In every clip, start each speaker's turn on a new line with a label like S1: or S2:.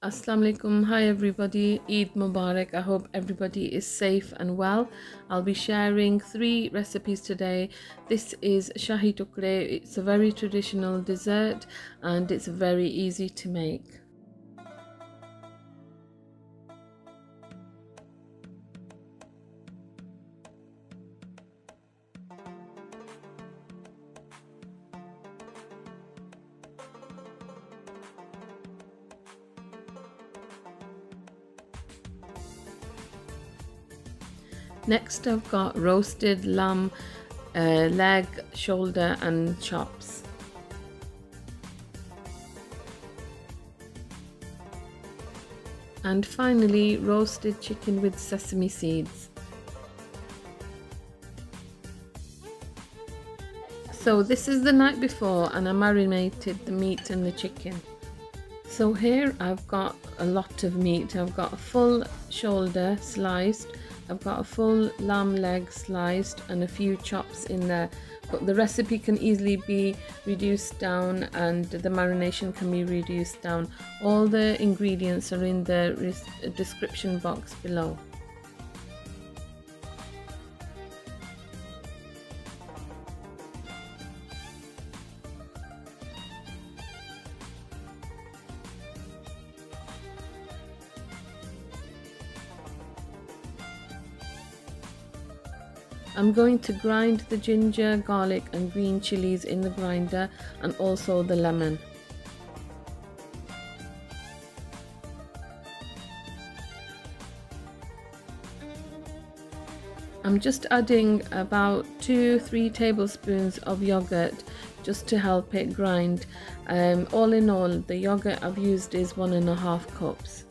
S1: Assalamu alaikum. Hi everybody. Eid Mubarak. I hope everybody is safe and well. I'll be sharing 3 recipes today. This is Shahi tukray. It's a very traditional dessert and it's very easy to make. Next I've got roasted lamb, leg, shoulder and chops. And finally roasted chicken with sesame seeds. So this is the night before and I marinated the meat and the chicken. So here I've got a lot of meat. I've got a full shoulder sliced, I've got a full lamb leg sliced and a few chops in there. But the recipe can easily be reduced down and the marination can be reduced down. All the ingredients are in the description box below. I'm going to grind the ginger, garlic and green chilies in the grinder and also the lemon. I'm just adding about 2-3 tablespoons of yogurt just to help it grind. All in all, the yogurt I've used is 1.5 cups.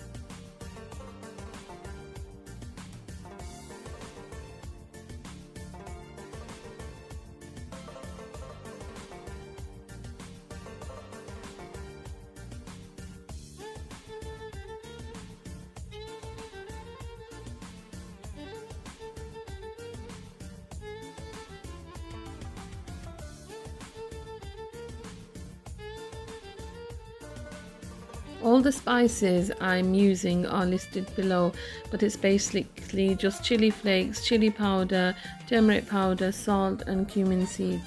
S1: All the spices I'm using are listed below, but it's basically just chili flakes, chili powder, turmeric powder, salt and cumin seeds.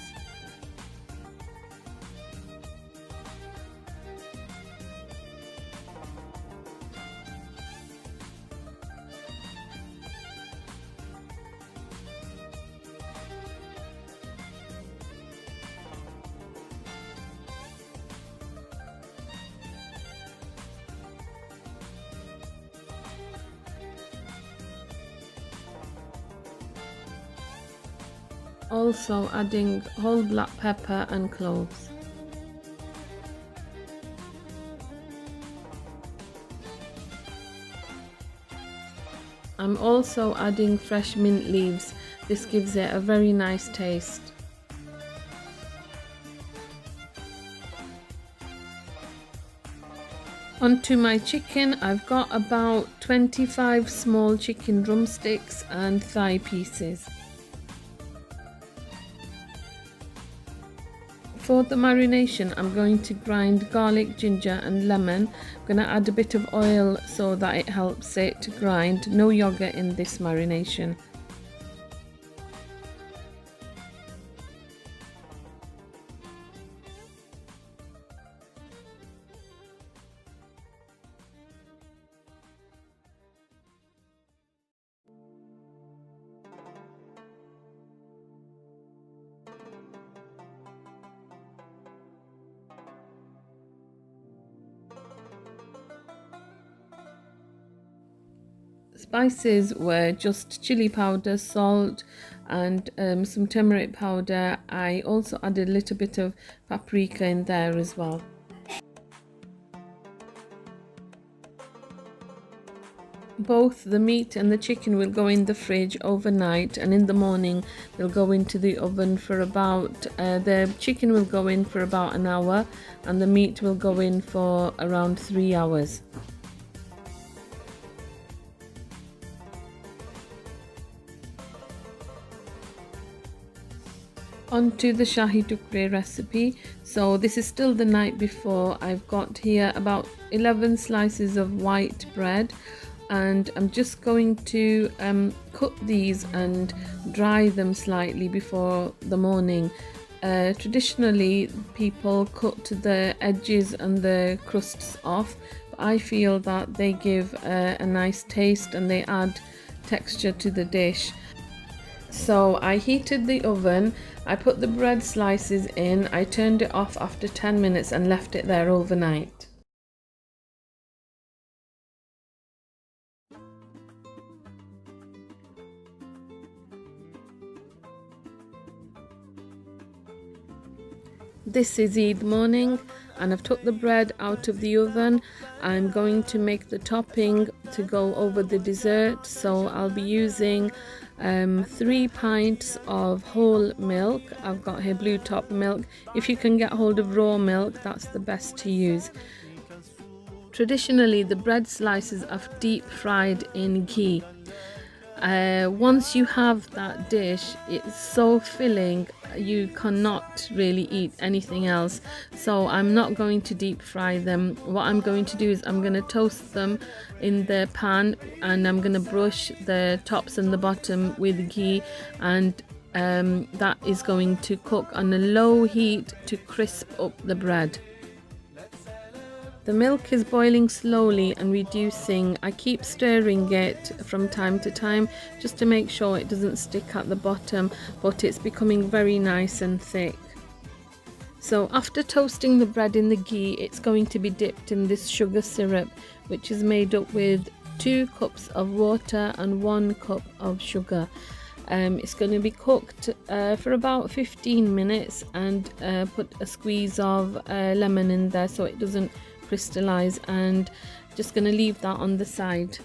S1: Also adding whole black pepper and cloves. I'm also adding fresh mint leaves. This gives it a very nice taste. Onto my chicken, I've got about 25 small chicken drumsticks and thigh pieces. For the marination, I'm going to grind garlic, ginger and lemon. I'm going to add a bit of oil so that it helps it to grind. No yogurt in this marination. Spices were just chili powder, salt and some turmeric powder. I also added a little bit of paprika in there as well. Both the meat and the chicken will go in the fridge overnight, and in the morning they'll go into the oven for about, the chicken will go in for about an hour and the meat will go in for around 3 hours. Onto the Shahi tukray recipe. So this is still the night before. I've got here about 11 slices of white bread, and I'm just going to cut these and dry them slightly before the morning. Traditionally, people cut the edges and the crusts off, but I feel that they give a nice taste and they add texture to the dish. So I heated the oven, I put the bread slices in, I turned it off after 10 minutes and left it there overnight. This is Eid morning and I've took the bread out of the oven. I'm going to make the topping to go over the dessert, so I'll be using 3 pints of whole milk. I've got here blue top milk. If you can get hold of raw milk, that's the best to use. Traditionally, the bread slices are deep fried in ghee. Once you have that dish, it's so filling, you cannot really eat anything else. So I'm not going to deep fry them. What I'm going to do is I'm going to toast them in the pan, and I'm going to brush the tops and the bottom with ghee, and that is going to cook on a low heat to crisp up the bread. The milk is boiling slowly and reducing. I keep stirring it from time to time just to make sure it doesn't stick at the bottom, but it's becoming very nice and thick. So after toasting the bread in the ghee, it's going to be dipped in this sugar syrup, which is made up with 2 cups of water and 1 cup of sugar. It's going to be cooked for about 15 minutes, and put a squeeze of lemon in there so it doesn't crystallize, and just going to leave that on the side.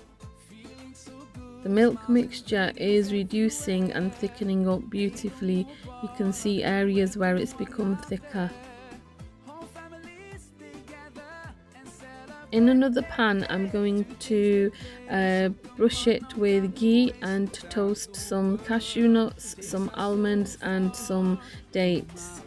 S1: The milk mixture is reducing and thickening up beautifully. You can see areas where it's become thicker. In another pan, I'm going to brush it with ghee and toast some cashew nuts, some almonds and some dates.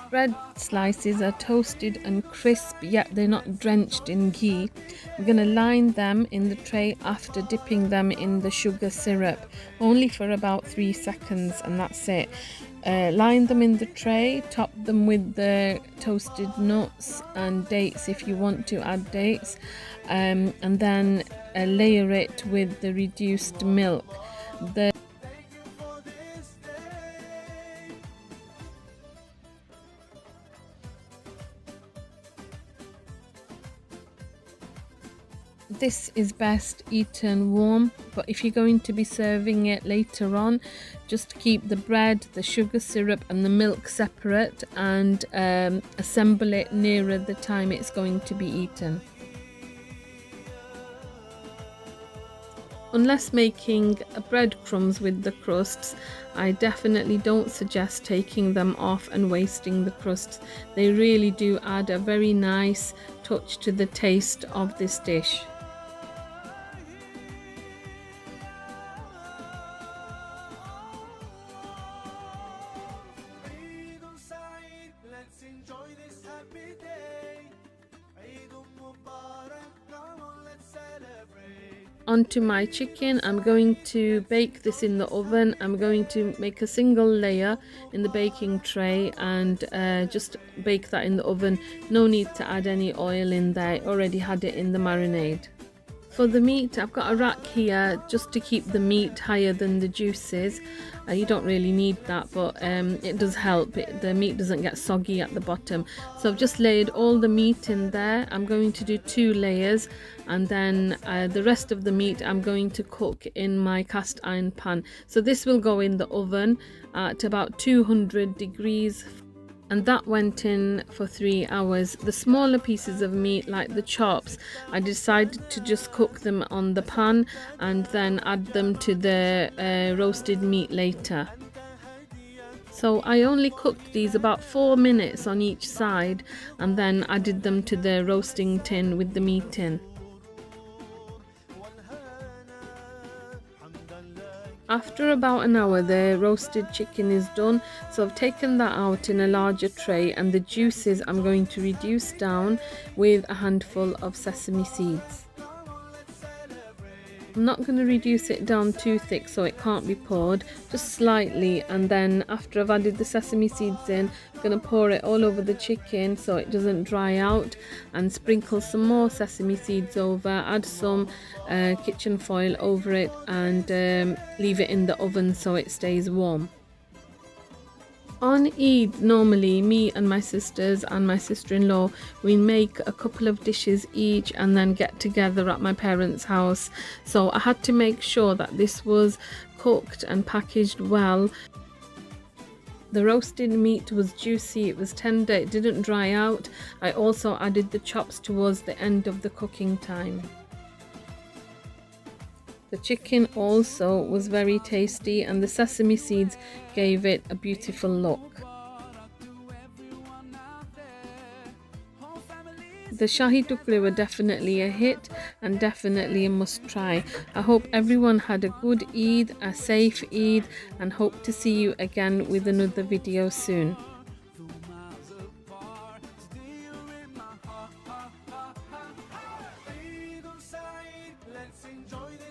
S1: Bread slices are toasted and crisp, yet they're not drenched in ghee. I'm going to line them in the tray after dipping them in the sugar syrup, only for about 3 seconds, and that's it. Line them in the tray, top them with the toasted nuts and dates if you want to add dates, and then layer it with the reduced milk. This is best eaten warm, but if you're going to be serving it later on, just keep the bread, the sugar syrup and the milk separate, and assemble it nearer the time it's going to be eaten. Unless making breadcrumbs with the crusts, I definitely don't suggest taking them off and wasting the crusts. They really do add a very nice touch to the taste of this dish.
S2: Enjoy this happy day. Eid Mubarak, come on, let's celebrate.
S1: Onto my chicken, I'm going to bake this in the oven. I'm going to make a single layer in the baking tray and just bake that in the oven. No need to add any oil in there, I already had it in the marinade. For the meat, I've got a rack here just to keep the meat higher than the juices. You don't really need that, but it does help. The meat doesn't get soggy at the bottom. So I've just laid all the meat in there. I'm going to do 2 layers, and then the rest of the meat I'm going to cook in my cast iron pan. So this will go in the oven at about 200 degrees. And that went in for 3 hours. The smaller pieces of meat, like the chops, I decided to just cook them on the pan and then add them to the roasted meat later. So I only cooked these about 4 minutes on each side and then added them to the roasting tin with the meat in. After about an hour, the roasted chicken is done, so I've taken that out in a larger tray, and the juices I'm going to reduce down with a handful of sesame seeds. I'm not going to reduce it down too thick so it can't be poured, just slightly, and then after I've added the sesame seeds in, I'm going to pour it all over the chicken so it doesn't dry out, and sprinkle some more sesame seeds over, add some kitchen foil over it, and leave it in the oven so it stays warm. On Eid, normally me and my sisters and my sister-in-law, we make a couple of dishes each and then get together at my parents' house. So I had to make sure that this was cooked and packaged well. The roasted meat was juicy, it was tender, it didn't dry out. I also added the chops towards the end of the cooking time. The chicken also was very tasty, and the sesame seeds gave it a beautiful look. The Shahi tukray were definitely a hit and definitely a must try. I hope everyone had a good Eid, a safe Eid, and hope to see you again with another video soon.
S2: Let's enjoy this.